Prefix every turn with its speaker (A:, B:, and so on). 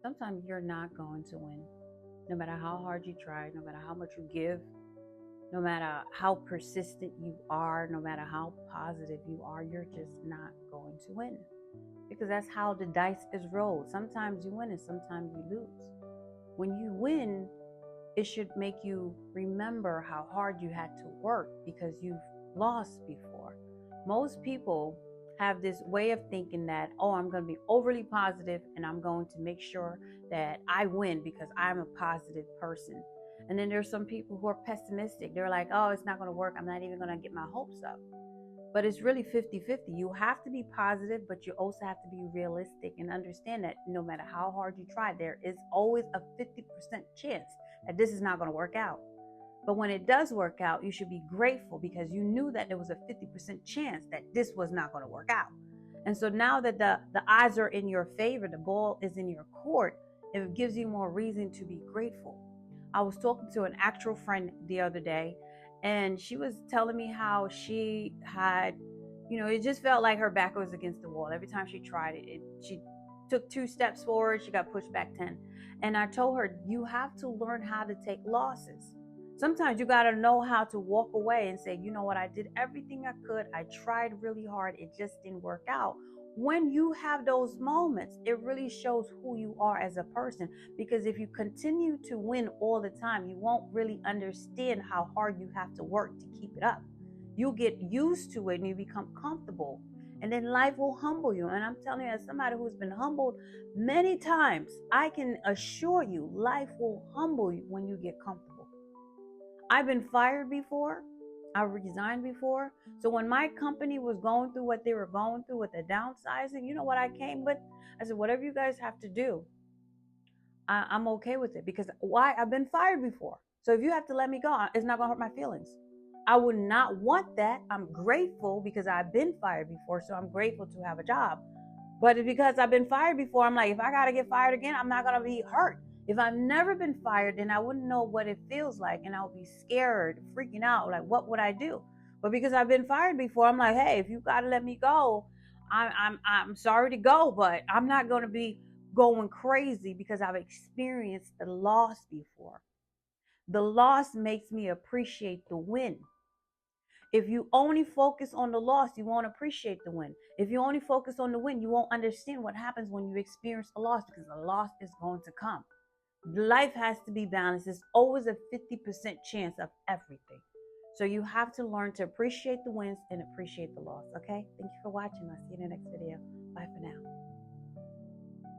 A: Sometimes you're not going to win. No matter how hard you try, no matter how much you give, no matter how persistent you are, no matter how positive you are, you're just not going to win. Because that's how the dice is rolled. Sometimes you win and sometimes you lose. When you win, it should make you remember how hard you had to work because you've lost before. Most people have this way of thinking that, oh, I'm going to be overly positive and I'm going to make sure that I win because I'm a positive person. And then there's some people who are pessimistic. They're like, oh, it's not going to work. I'm not even going to get my hopes up. But it's really 50-50. You have to be positive, but you also have to be realistic and understand that no matter how hard you try, there is always a 50% chance that this is not going to work out. But when it does work out, you should be grateful because you knew that there was a 50% chance that this was not going to work out. And so now that the odds are in your favor, the ball is in your court, it gives you more reason to be grateful. I was talking to an actual friend the other day, and she was telling me how she had, it just felt like her back was against the wall. Every time she tried it, she took 2 steps forward, she got pushed back 10. And I told her, you have to learn how to take losses. Sometimes you got to know how to walk away and say, you know what, I did everything I could. I tried really hard. It just didn't work out. When you have those moments, it really shows who you are as a person. Because if you continue to win all the time, you won't really understand how hard you have to work to keep it up. You'll get used to it and you become comfortable. And then life will humble you. And I'm telling you, as somebody who's been humbled many times, I can assure you, life will humble you when you get comfortable. I've been fired before. I resigned before. So when my company was going through what they were going through with the downsizing, you know what I came with? I said, whatever you guys have to do, I'm okay with it because why? I've been fired before. So if you have to let me go, it's not going to hurt my feelings. I would not want that. I'm grateful because I've been fired before. So I'm grateful to have a job. But because I've been fired before, I'm like, if I got to get fired again, I'm not going to be hurt. If I've never been fired, then I wouldn't know what it feels like. And I would be scared, freaking out. Like, what would I do? But because I've been fired before, I'm like, hey, if you got to let me go, I'm sorry to go, but I'm not going to be going crazy because I've experienced the loss before. The loss makes me appreciate the win. If you only focus on the loss, you won't appreciate the win. If you only focus on the win, you won't understand what happens when you experience a loss because the loss is going to come. Life has to be balanced. There's always a 50% chance of everything. So you have to learn to appreciate the wins and appreciate the loss. Okay? Thank you for watching. I'll see you in the next video. Bye for now.